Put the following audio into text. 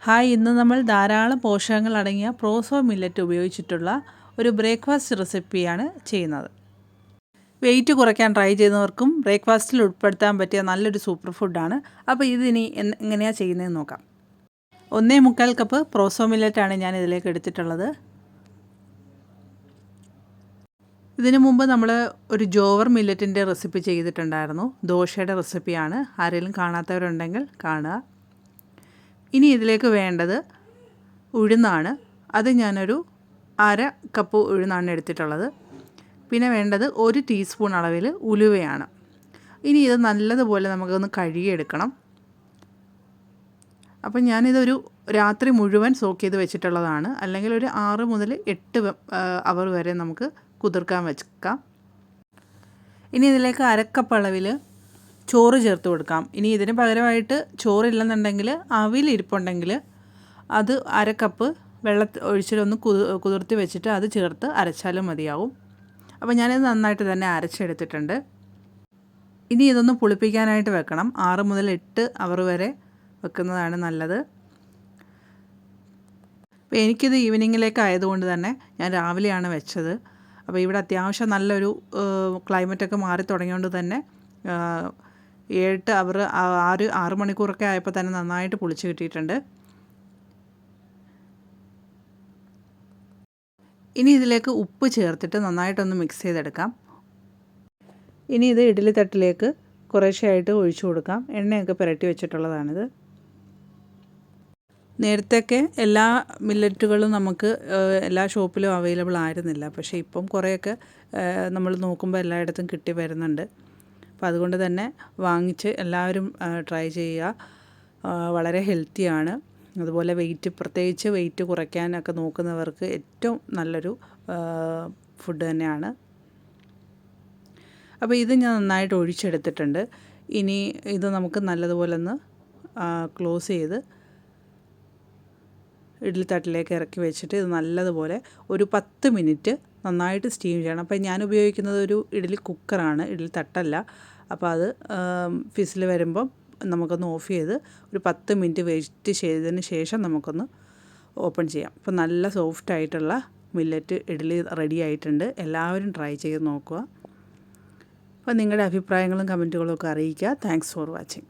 Hi, ഇന്ന് നമ്മൾ ധാരാളം പോഷകങ്ങൾ അടങ്ങിയ പ്രോസോ മില്ലറ്റ് ഉപയോഗിച്ചിട്ടുള്ള ഒരു ബ്രേക്ക്ഫാസ്റ്റ് റെസിപ്പിയാണ് ചെയ്യുന്നത്. വെയിറ്റ് കുറയ്ക്കാൻ ട്രൈ ചെയ്യുന്നവർക്കും ബ്രേക്ക്ഫാസ്റ്റിൽ ഉൾപ്പെടുത്താൻ പറ്റിയ നല്ലൊരു സൂപ്പർ ഫുഡാണ്. അപ്പോൾ ഇതിനി എങ്ങനെയാണ് ചെയ്യുന്നതെന്ന് നോക്കാം. 1.25 കപ്പ് പ്രോസോ മില്ലറ്റാണ് ഞാൻ ഇതിലേക്ക് എടുത്തിട്ടുള്ളത്. ഇതിനു മുമ്പ് നമ്മൾ ഒരു ജോവർ മില്ലറ്റിൻ്റെ റെസിപ്പി ചെയ്തിട്ടുണ്ടായിരുന്നു. ദോശയുടെ റെസിപ്പിയാണ്. ആരെങ്കിലും കാണാത്തവരുണ്ടെങ്കിൽ കാണുക. ഇനി ഇതിലേക്ക് വേണ്ടത് ഉഴുന്നാണ്. അത് ഞാനൊരു 1/2 കപ്പ് ഉഴുന്നാണ് എടുത്തിട്ടുള്ളത്. പിന്നെ വേണ്ടത് 1 ടീസ്പൂൺ അളവിൽ ഉലുവയാണ്. ഇനി ഇത് നല്ലതുപോലെ നമുക്കൊന്ന് കഴുകിയെടുക്കണം. അപ്പം ഞാനിതൊരു രാത്രി മുഴുവൻ സോക്ക് ചെയ്ത് വെച്ചിട്ടുള്ളതാണ്. അല്ലെങ്കിൽ ഒരു 6 മുതൽ 8 അവർ വരെ നമുക്ക് കുതിർക്കാൻ വെക്കാം. ഇനി ഇതിലേക്ക് 1/2 കപ്പ് അളവിൽ ചോറ് ചേർത്ത് കൊടുക്കാം. ഇനി ഇതിന് പകരമായിട്ട് ചോറില്ലെന്നുണ്ടെങ്കിൽ അവിലിരിപ്പുണ്ടെങ്കിൽ അത് 1/2 കപ്പ് ഒഴിച്ചിട്ടൊന്ന് കുതിർത്തി വെച്ചിട്ട് അത് ചേർത്ത് അരച്ചാലും മതിയാവും. അപ്പോൾ ഞാനിത് നന്നായിട്ട് തന്നെ അരച്ചെടുത്തിട്ടുണ്ട്. ഇനി ഇതൊന്ന് പുളിപ്പിക്കാനായിട്ട് വെക്കണം. 6 മുതൽ 8 അവർ വരെ വെക്കുന്നതാണ് നല്ലത്. അപ്പോൾ എനിക്കിത് ഈവനിങ്ങിലേക്ക് ആയതുകൊണ്ട് തന്നെ ഞാൻ രാവിലെയാണ് വെച്ചത്. അപ്പോൾ ഇവിടെ അത്യാവശ്യം നല്ലൊരു ക്ലൈമറ്റൊക്കെ മാറി തുടങ്ങിയതുകൊണ്ട് തന്നെ 7 അവർ 6 മണിക്കൂറൊക്കെ ആയപ്പോൾ തന്നെ നന്നായിട്ട് പുളിച്ച് കിട്ടിയിട്ടുണ്ട്. ഇനി ഇതിലേക്ക് ഉപ്പ് ചേർത്തിട്ട് നന്നായിട്ടൊന്ന് മിക്സ് ചെയ്തെടുക്കാം. ഇനി ഇത് ഇഡ്ഡലി തട്ടിലേക്ക് കുറേശ്ശെയായിട്ട് ഒഴിച്ചു കൊടുക്കാം. എണ്ണയൊക്കെ പുരട്ടി വെച്ചിട്ടുള്ളതാണിത്. നേരത്തെയൊക്കെ എല്ലാ മില്ലറ്റുകളും നമുക്ക് എല്ലാ ഷോപ്പിലും അവൈലബിൾ ആയിരുന്നില്ല. പക്ഷേ ഇപ്പം കുറേയൊക്കെ നമ്മൾ നോക്കുമ്പോൾ എല്ലായിടത്തും കിട്ടി വരുന്നുണ്ട്. അപ്പോൾ അതുകൊണ്ട് തന്നെ വാങ്ങിച്ച് എല്ലാവരും ട്രൈ ചെയ്യുക. വളരെ ഹെൽത്തിയാണ്. അതുപോലെ പ്രത്യേകിച്ച് വെയിറ്റ് കുറയ്ക്കാനൊക്കെ നോക്കുന്നവർക്ക് ഏറ്റവും നല്ലൊരു ഫുഡ് തന്നെയാണ്. അപ്പോൾ ഇത് ഞാൻ നന്നായിട്ട് ഒഴിച്ചെടുത്തിട്ടുണ്ട്. ഇനി ഇത് നമുക്ക് നല്ലതുപോലെ ഒന്ന് ക്ലോസ് ചെയ്ത് ഇഡ്ഡലി തട്ടിലേക്ക് ഇറക്കി വെച്ചിട്ട് ഇത് നല്ലതുപോലെ ഒരു 10 മിനിറ്റ് നന്നായിട്ട് സ്റ്റീം ചെയ്യണം. അപ്പോൾ ഞാൻ ഉപയോഗിക്കുന്നത് ഒരു ഇഡ്ഡലി കുക്കറാണ്, ഇഡ്ഡലി തട്ടല്ല. അപ്പോൾ അത് ഫിസിൽ വരുമ്പം നമുക്കൊന്ന് ഓഫ് ചെയ്ത് ഒരു 10 മിനിറ്റ് വെയിറ്റ് ചെയ്തതിന് ശേഷം നമുക്കൊന്ന് ഓപ്പൺ ചെയ്യാം. അപ്പോൾ നല്ല സോഫ്റ്റായിട്ടുള്ള മില്ലറ്റ് ഇഡ്ഡലി റെഡി ആയിട്ടുണ്ട്. എല്ലാവരും ട്രൈ ചെയ്ത് നോക്കുക. അപ്പോൾ നിങ്ങളുടെ അഭിപ്രായങ്ങളും കമൻറ്റുകളും ഒക്കെ അറിയിക്കുക. Thanks for watching.